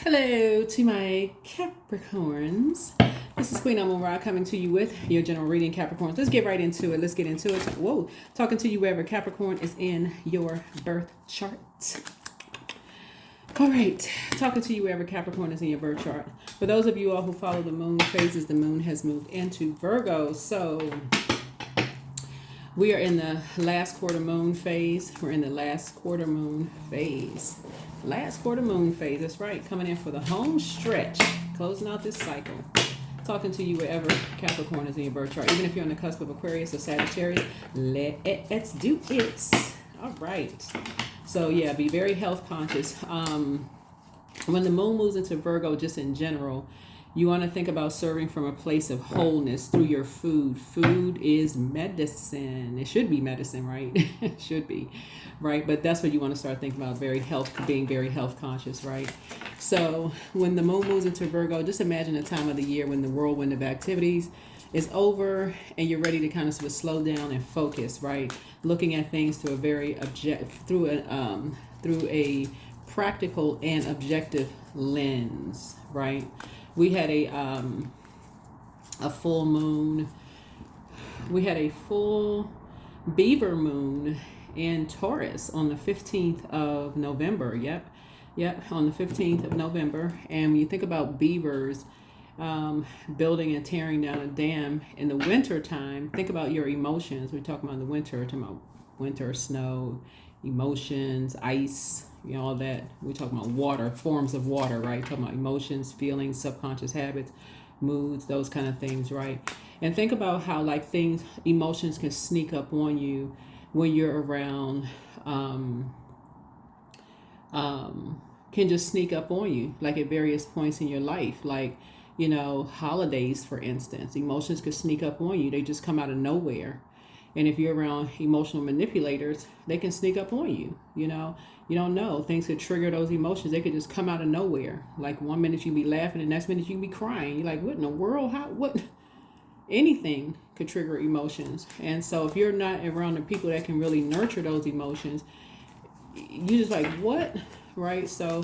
Hello to my Capricorns. This is Queen Amun Ra coming to you with your general reading, Capricorns. Let's get right into it. Let's get into it. Whoa, talking to you wherever Capricorn is in your birth chart. All right, talking to you wherever Capricorn is in your birth chart. For those of you all who follow the moon phases, the moon has moved into Virgo. So we are in the last quarter moon phase. We're in the last quarter moon phase. Last quarter moon phase. That's right. Coming in for the home stretch. Closing out this cycle. Talking to you wherever Capricorn is in your birth chart. Even if you're on the cusp of Aquarius or Sagittarius, let's do it. All right. So yeah, be very health conscious. When the moon moves into Virgo, just in general, you want to think about serving from a place of wholeness through your food. Food is medicine. It should be medicine, right? It should be, right? But that's what you want to start thinking about, being very health conscious, right? So when the moon moves into Virgo, just imagine a time of the year when the whirlwind of activities is over and you're ready to kind of sort of slow down and focus, right? Looking at things through a very through a practical and objective lens, right? We had a full moon. We had a full beaver moon in Taurus on the 15th of November. Yep, on the 15th of November. And when you think about beavers building and tearing down a dam in the winter time, think about your emotions. We're talking about the winter, talking about winter, snow, emotions, ice, all that. We're talking about water, forms of water, right? Talking about emotions, feelings, subconscious habits, moods, those kind of things, right? And think about how emotions can sneak up on you when you're around, can just sneak up on you, like at various points in your life, like, holidays, for instance. Emotions could sneak up on you. They just come out of nowhere. And if you're around emotional manipulators, they can sneak up on you. You don't know. Things could trigger those emotions. They could just come out of nowhere. Like one minute you can be laughing, the next minute you can be crying. You're like, what in the world? What? Anything could trigger emotions. And so if you're not around the people that can really nurture those emotions, you just like, what? Right? So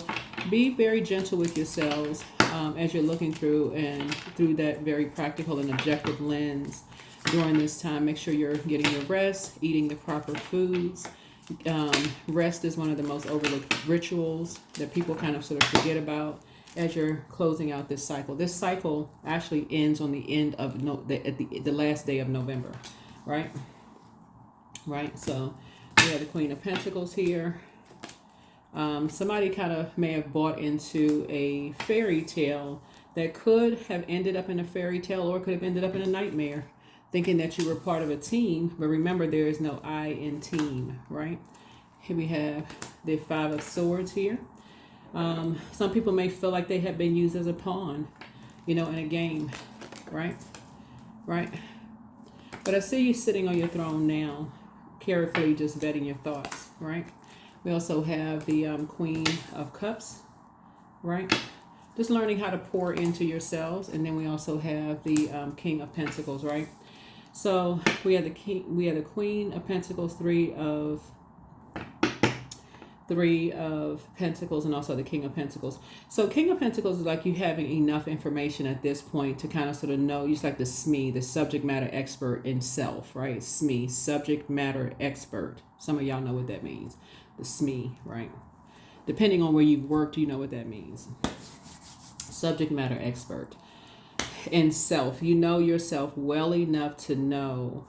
be very gentle with yourselves as you're looking through that very practical and objective lens during this time. Make sure you're getting your rest, eating the proper foods. Rest is one of the most overlooked rituals that people kind of sort of forget about as you're closing out this cycle. This cycle actually ends on the end of the last day of November, right? Right. So we have the Queen of Pentacles here. Somebody kind of may have bought into a fairy tale that could have ended up in a fairy tale or could have ended up in a nightmare, thinking that you were part of a team. But remember, there is no I in team, right? Here we have the Five of Swords here. Some people may feel like they have been used as a pawn, in a game, right? Right. But I see you sitting on your throne now, carefully just vetting your thoughts, right? We also have the Queen of Cups, right? Just learning how to pour into yourselves. And then we also have the King of Pentacles, right? So we have the Queen of Pentacles, three of Pentacles, and also the King of Pentacles. So King of Pentacles is like you having enough information at this point to kind of sort of know. Just like the SME, the subject matter expert in self, right? SME, subject matter expert. Some of y'all know what that means. The SME, right? Depending on where you've worked, you know what that means. Subject matter expert in self. You know yourself well enough to know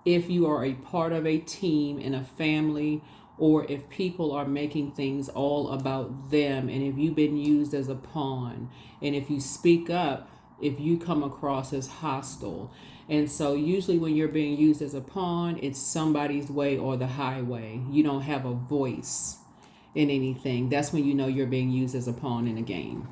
if you are a part of a team in a family, or if people are making things all about them, and if you've been used as a pawn, and if you speak up, if you come across as hostile. And so usually when you're being used as a pawn, it's somebody's way or the highway. You don't have a voice in anything. That's when you know you're being used as a pawn in a game,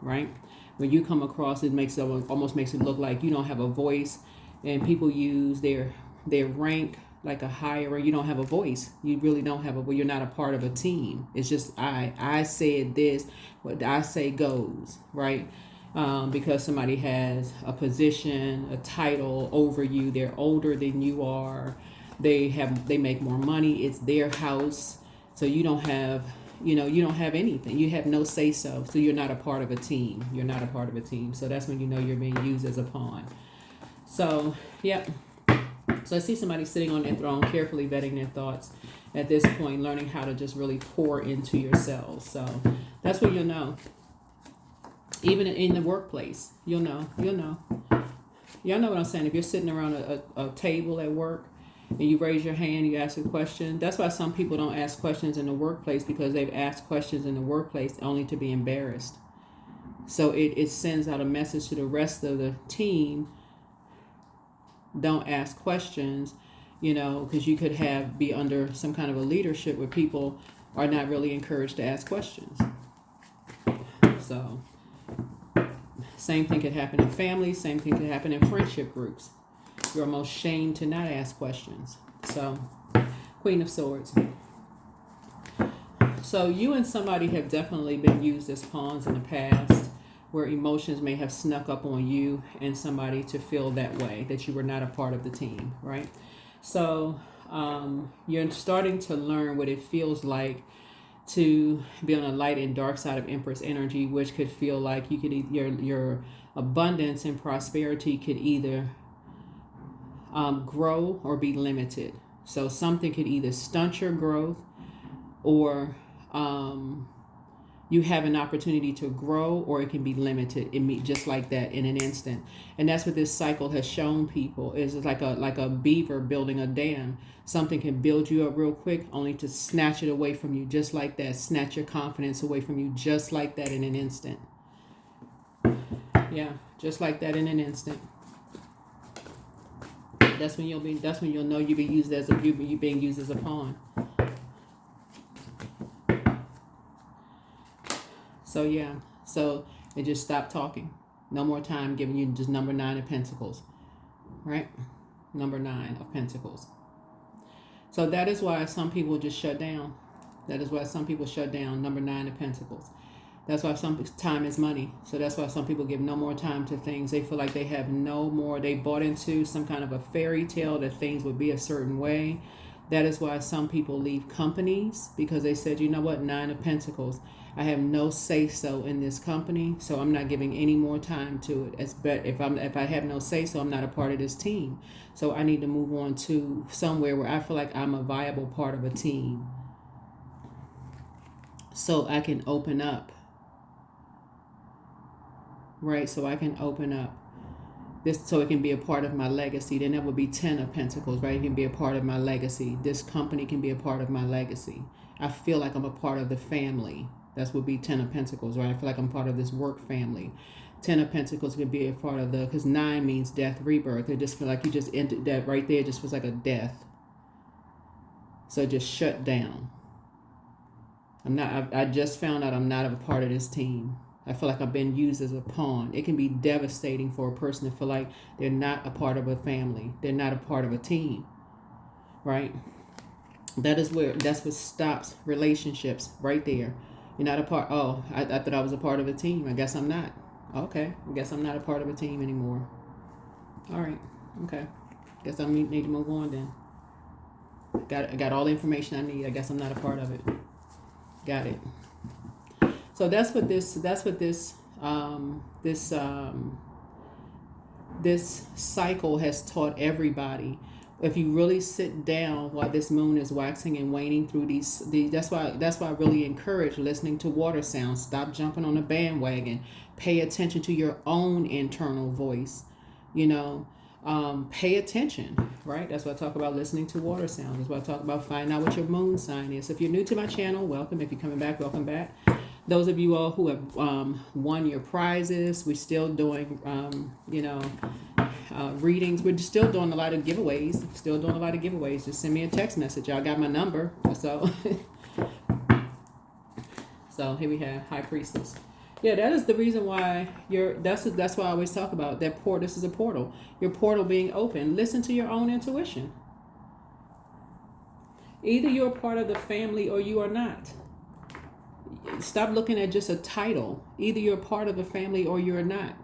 right? When you come across, almost makes it look like you don't have a voice, and people use their rank like a higher. You don't have a voice. You really don't have you're not a part of a team. It's just I said this, what I say goes, right? Because somebody has a position, a title over you. They're older than you are. They make more money. It's their house. So you don't have you know, you don't have anything. You have no say-so. So you're not a part of a team. You're not a part of a team. So that's when you know you're being used as a pawn. So, yeah. So I see somebody sitting on their throne, carefully vetting their thoughts at this point, learning how to just really pour into yourselves. So that's what you'll know. Even in the workplace, you'll know. Y'all know what I'm saying. If you're sitting around a table at work and you raise your hand, you ask a question. That's why some people don't ask questions in the workplace, because they've asked questions in the workplace only to be embarrassed. So it sends out a message to the rest of the team. Don't ask questions, you know, because you could be under some kind of a leadership where people are not really encouraged to ask questions. So same thing could happen in families. Same thing could happen in friendship groups. You're almost shamed to not ask questions. So, Queen of Swords. So you and somebody have definitely been used as pawns in the past, where emotions may have snuck up on you and somebody to feel that way, that you were not a part of the team, right? So you're starting to learn what it feels like to be on a light and dark side of Empress energy, which could feel like you could your abundance and prosperity could either grow or be limited. So something could either stunt your growth, or you have an opportunity to grow, or it can be limited just like that in an instant. And that's what this cycle has shown people, is like a beaver building a dam. Something can build you up real quick, only to snatch it away from you just like that. Snatch your confidence away from you just like that in an instant. Yeah, just like that in an instant. That's when you'll know you're being used as a pawn. So yeah, so they just stop talking. No more time giving you just number 9 of Pentacles, right? Number 9 of Pentacles. So that is why some people just shut down. That is why some people shut down. Number 9 of Pentacles. That's why time is money. So that's why some people give no more time to things. They feel like they have no more. They bought into some kind of a fairy tale that things would be a certain way. That is why some people leave companies, because they said, you know what, 9 of Pentacles. I have no say-so in this company, so I'm not giving any more time to it. If I have no say-so, I'm not a part of this team. So I need to move on to somewhere where I feel like I'm a viable part of a team, so I can open up. Right, so I can open up this, so it can be a part of my legacy. Then that would be 10 of Pentacles, right? It can be a part of my legacy. This company can be a part of my legacy. I feel like I'm a part of the family. That would be 10 of Pentacles, right? I feel like I'm part of this work family. 10 of Pentacles could be a part of because 9 means death, rebirth. It just feel like you just entered that right there. It just feels like a death. So just shut down. I just found out I'm not a part of this team. I feel like I've been used as a pawn. It can be devastating for a person to feel like they're not a part of a family. They're not a part of a team, right? That's what stops relationships right there. You're not a part. Oh, I thought I was a part of a team. I guess I'm not. Okay, I guess I'm not a part of a team anymore. All right, okay. Guess I need to move on then. I got all the information I need. I guess I'm not a part of it. Got it. So that's what this cycle has taught everybody. If you really sit down while this moon is waxing and waning through these that's why I really encourage listening to water sounds. Stop jumping on the bandwagon. Pay attention to your own internal voice. Pay attention, right? That's what I talk about, listening to water sounds. That's what I talk about, finding out what your moon sign is. If you're new to my channel, welcome. If you're coming back, welcome back. Those of you all who have won your prizes, we're still doing, readings. We're still doing a lot of giveaways. Just send me a text message. Y'all got my number. So here we have High Priestess. Yeah, that is the reason why that's why I always talk about that this is a portal. Your portal being open. Listen to your own intuition. Either you're a part of the family or you are not. Stop looking at just a title. Either you're a part of the family or you're not.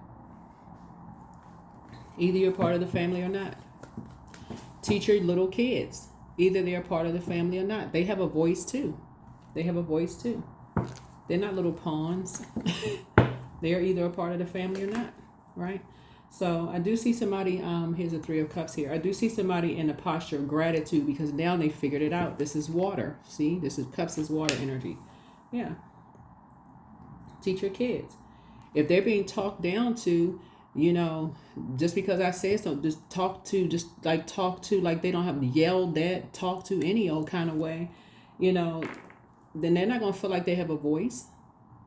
Either you're part of the family or not. Teach your little kids. Either they're part of the family or not. They have a voice too. They have a voice too. They're not little pawns. They're either a part of the family or not, right? So I do see somebody, here's a 3 of Cups here. I do see somebody in a posture of gratitude because now they figured it out. This is water. See, this is Cups is water energy. Yeah. Teach your kids. If they're being talked down to, you know, just because I said so, just talk to like they don't have yelled at, talk to any old kind of way, you know, then they're not going to feel like they have a voice.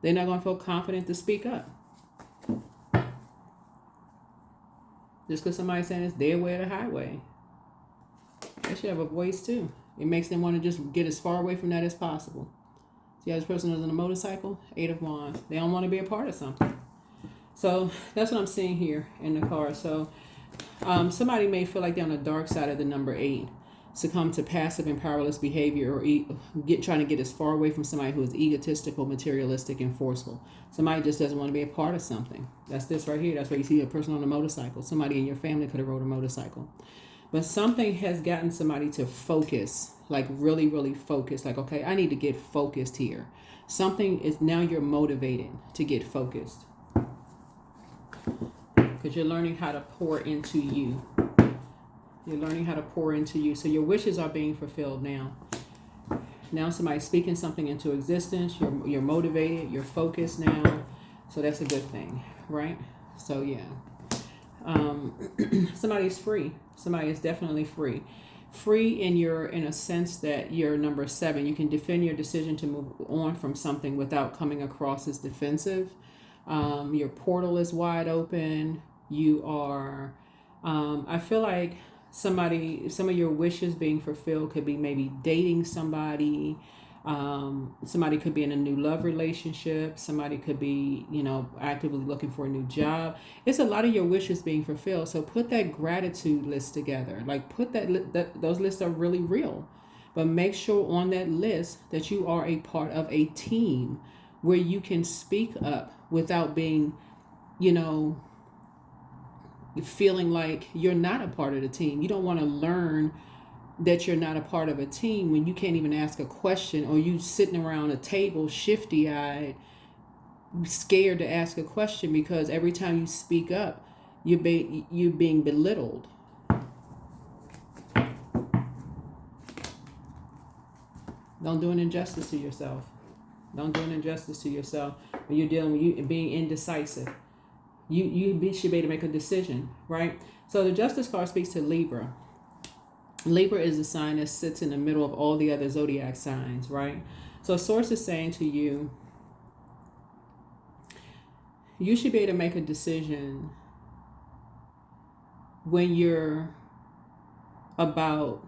They're not going to feel confident to speak up. Just because somebody's saying it's their way or the highway. They should have a voice too. It makes them want to just get as far away from that as possible. See how this person is on a motorcycle? 8 of Wands. They don't want to be a part of something. So that's what I'm seeing here in the card. So somebody may feel like they're on the dark side of the number 8. Succumb to passive and powerless behavior, or trying to get as far away from somebody who is egotistical, materialistic, and forceful. Somebody just doesn't want to be a part of something. That's this right here. That's why you see a person on a motorcycle. Somebody in your family could have rode a motorcycle. But something has gotten somebody to focus, like really, really focus. Like, okay, I need to get focused here. Something is, now you're motivated to get focused. Because you're learning how to pour into you. You're learning how to pour into you. So your wishes are being fulfilled now. Now somebody's speaking something into existence. You're motivated. You're focused now. So that's a good thing, right? So yeah. Somebody's free. Somebody is definitely free. Free in a sense that you're number 7. You can defend your decision to move on from something without coming across as defensive. Your portal is wide open. You are, I feel like some of your wishes being fulfilled could be maybe dating somebody. Somebody could be in a new love relationship. Somebody could be, you know, actively looking for a new job. It's a lot of your wishes being fulfilled. So put that gratitude list together. Like put those lists are really real. But make sure on that list that you are a part of a team where you can speak up without being, you know, feeling like you're not a part of the team. You don't want to learn that you're not a part of a team when you can't even ask a question, or you sitting around a table shifty-eyed, scared to ask a question because every time you speak up, you're being belittled. Don't do an injustice to yourself. Don't do an injustice to yourself when you're dealing with you being indecisive. You should be able to make a decision, right? So the Justice card speaks to Libra. Libra is a sign that sits in the middle of all the other zodiac signs, right? So Source is saying to you, you should be able to make a decision when you're about,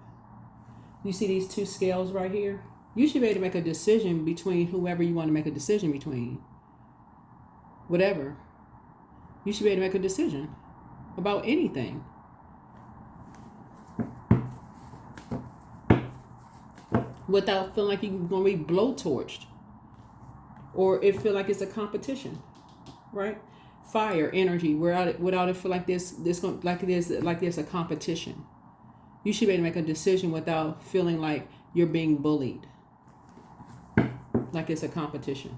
you see these 2 scales right here? You should be able to make a decision between whoever you want to make a decision between. Whatever. You should be able to make a decision about anything. Without feeling like you're going to be blowtorched. Or it feel like it's a competition. Right? Fire, energy, without it feel like there's a competition. You should be able to make a decision without feeling like you're being bullied. Like it's a competition.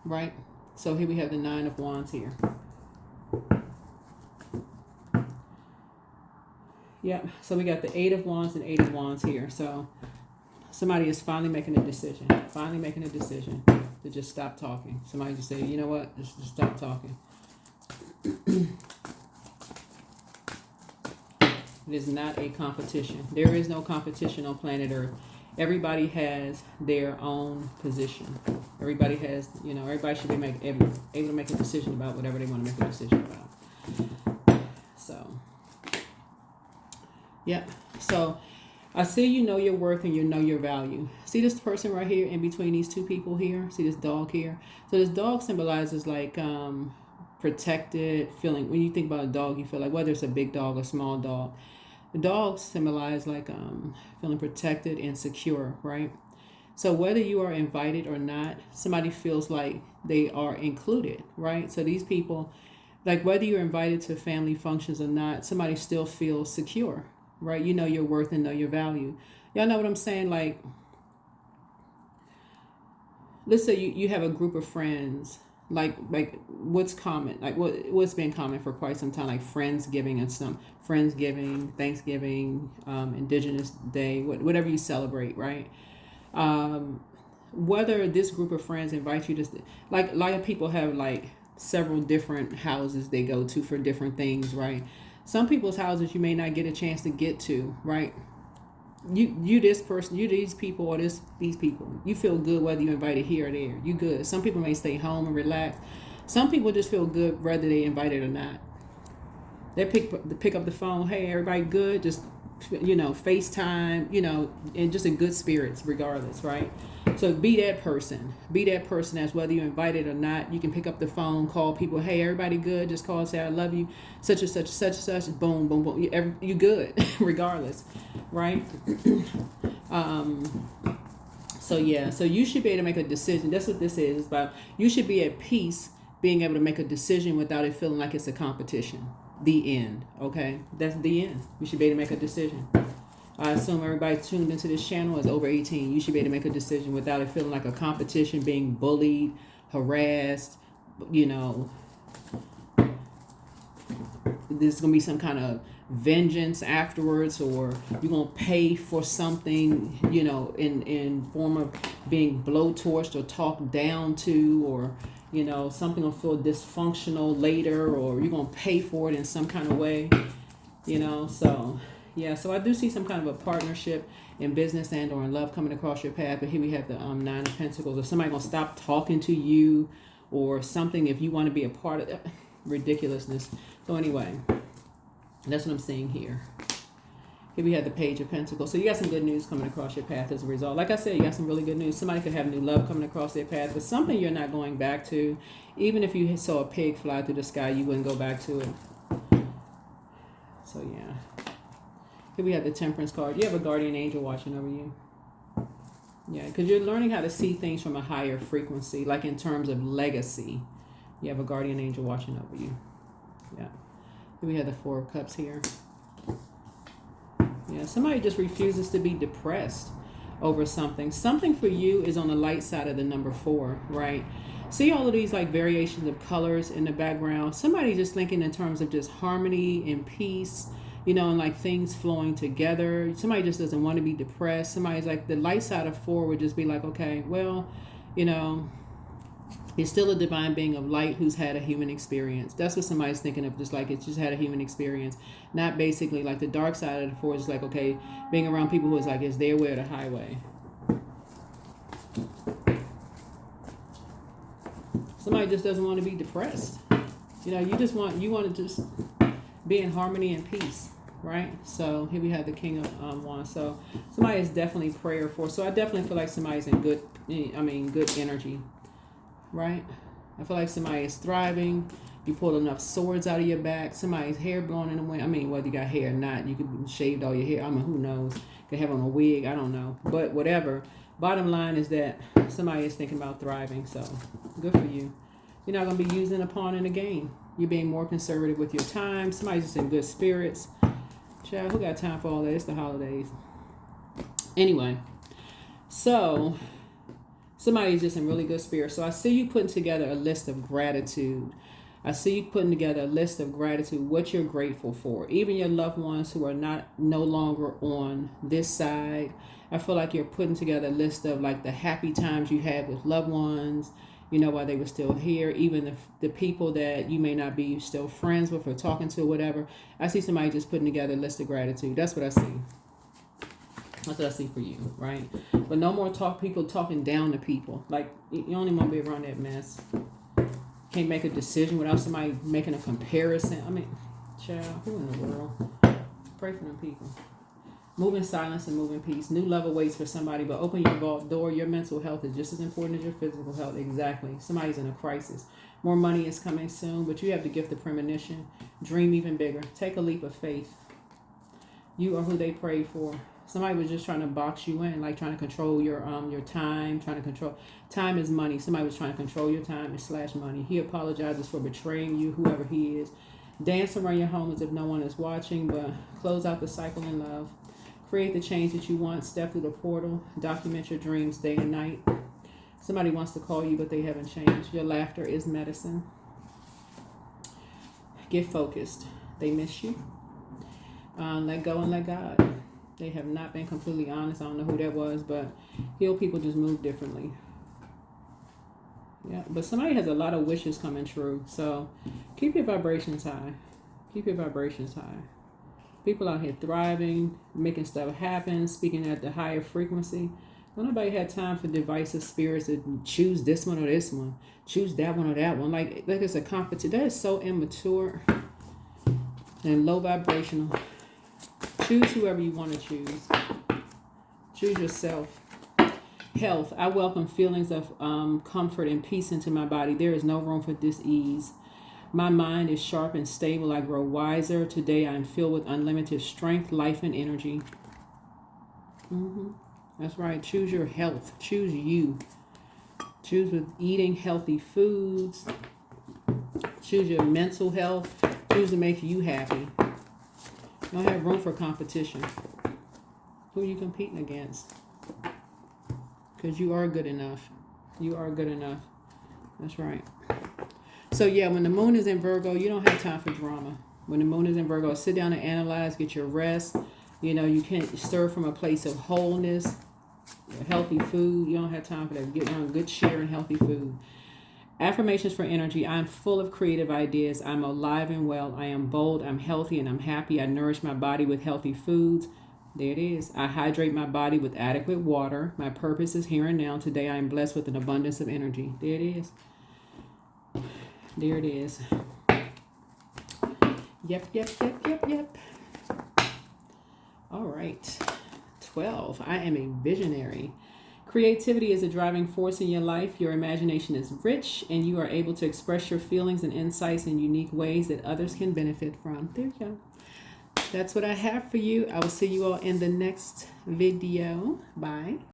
Right? So here we have the 9 of Wands here. Yep. So we got the 8 of Wands and 8 of Wands here. So somebody is finally making a decision. Finally making a decision to just stop talking. Somebody just say, you know what? Just stop talking. It is not a competition. There is no competition on planet Earth. Everybody has their own position. Everybody has, you know, everybody should be able to make a decision about whatever they want to make a decision about. So, yep. So, I see you know your worth and you know your value. See this person right here in between these 2 people here? See this dog here? So this dog symbolizes like protected, feeling. When you think about a dog, you feel like whether it's a big dog or small dog. The dogs symbolize like feeling protected and secure, right? So whether you are invited or not, somebody feels like they are included, right? So these people, like whether you're invited to family functions or not, somebody still feels secure, right? You know your worth and know your value. Y'all know what I'm saying? Like let's say you have a group of friends, like what's common, like what's been common for quite some time, like Friendsgiving and some Friendsgiving, Thanksgiving, Indigenous Day, whatever you celebrate, right? Whether this group of friends invite you to, like a lot of people have like several different houses they go to for different things, right? Some people's houses you may not get a chance to get to, right? You this person, you these people, or these people, you feel good whether you invited here or there. You good. Some people may stay home and relax. Some people just feel good whether they invited or not. They pick up the phone. Hey, everybody good? Just FaceTime. And just in good spirits, regardless, right? So be that person. Be that person as whether you invited or not. You can pick up the phone, call people. Hey, everybody good? Just call and say I love you. Such and such, such and such. Boom, boom, boom. You good, regardless, right? So you should be able to make a decision. That's what this is about. You should be at peace, being able to make a decision without it feeling like it's a competition. The end. Okay, that's the end. You should be able to make a decision. I assume everybody tuned into this channel is over 18. You should be able to make a decision without it feeling like a competition, being bullied, harassed. There's going to be some kind of vengeance afterwards, or you're going to pay for something, in form of being blowtorched or talked down to, or, something will feel dysfunctional later, or you're going to pay for it in some kind of way, so... Yeah, so I do see some kind of a partnership in business and or in love coming across your path. But here we have the Nine of Pentacles. Or somebody going to stop talking to you or something if you want to be a part of that. Ridiculousness. So anyway, that's what I'm seeing here. Here we have the Page of Pentacles. So you got some good news coming across your path as a result. Like I said, you got some really good news. Somebody could have new love coming across their path, but something you're not going back to. Even if you saw a pig fly through the sky, you wouldn't go back to it. So yeah. Here we have the Temperance card. You have a guardian angel watching over you. Yeah, because you're learning how to see things from a higher frequency, like in terms of legacy. You have a guardian angel watching over you. Yeah. Here we have the Four of Cups here. Yeah, somebody just refuses to be depressed over something. Something for you is on the light side of the number 4, right? See all of these like variations of colors in the background. Somebody just thinking in terms of just harmony and peace, and like things flowing together. Somebody just doesn't want to be depressed. Somebody's like, the light side of 4 would just be like, okay, well, it's still a divine being of light who's had a human experience. That's what somebody's thinking of, just like it's just had a human experience. Not basically like the dark side of the 4 is like, okay, being around people who is like, it's their way or the highway. Somebody just doesn't want to be depressed. You want to just be in harmony and peace. Right? So here we have the King of Wands. So somebody is definitely prayerful. So I definitely feel like somebody's in good energy. Right? I feel like somebody is thriving. You pulled enough swords out of your back. Somebody's hair blowing in the wind. Whether you got hair or not, you could shaved all your hair. Who knows? Could have on a wig. I don't know. But whatever. Bottom line is that somebody is thinking about thriving. So good for you. You're not going to be using a pawn in the game. You're being more conservative with your time. Somebody's just in good spirits. Child, who got time for all that? It's the holidays. Anyway, so somebody's just in really good spirits. So I see you putting together a list of gratitude. I see you putting together a list of gratitude, what you're grateful for. Even your loved ones who are no longer on this side. I feel like you're putting together a list of like the happy times you had with loved ones, while they were still here, even the people that you may not be still friends with or talking to or whatever. I see somebody just putting together a list of gratitude. That's what I see. That's what I see for you, right? But no more people talking down to people. Like, you don't even want to be around that mess. Can't make a decision without somebody making a comparison. Child, who in the world? Pray for them people. Move in silence and move in peace. New love awaits for somebody, but open your vault door. Your mental health is just as important as your physical health. Exactly. Somebody's in a crisis. More money is coming soon, but you have the gift of premonition. Dream even bigger. Take a leap of faith. You are who they prayed for. Somebody was just trying to box you in, like trying to control your time, trying to control. Time is money. Somebody was trying to control your time and / money. He apologizes for betraying you, whoever he is. Dance around your home as if no one is watching, but close out the cycle in love. Create the change that you want. Step through the portal. Document your dreams day and night. Somebody wants to call you, but they haven't changed. Your laughter is medicine. Get focused. They miss you. Let go and let God. They have not been completely honest. I don't know who that was, but healed people just move differently. Yeah, but somebody has a lot of wishes coming true. So keep your vibrations high. Keep your vibrations high. People out here thriving, making stuff happen, speaking at the higher frequency. Don't nobody have time for divisive spirits to choose this one or this one, choose that one or that one. Like it's a competition. That is so immature and low vibrational. Choose whoever you want to choose. Choose yourself. Health. I welcome feelings of comfort and peace into my body. There is no room for dis-ease. My mind is sharp and stable. I grow wiser. Today I am filled with unlimited strength, life, and energy. That's right. Choose your health. Choose you. Choose with eating healthy foods. Choose your mental health. Choose to make you happy. You don't have room for competition. Who are you competing against? Because you are good enough. You are good enough. That's right. So yeah, when the moon is in Virgo, you don't have time for drama. When the moon is in Virgo, sit down and analyze, get your rest. You know, you can't stir from a place of wholeness, healthy food. You don't have time for that. Get on good cheer and healthy food. Affirmations for energy. I'm full of creative ideas. I'm alive and well. I am bold. I'm healthy and I'm happy. I nourish my body with healthy foods. There it is. I hydrate my body with adequate water. My purpose is here and now. Today I am blessed with an abundance of energy. There it is. There it is. Yep. All right. 12. I am a visionary. Creativity is a driving force in your life. Your imagination is rich and you are able to express your feelings and insights in unique ways that others can benefit from. There you go. That's what I have for you. I will see you all in the next video. Bye.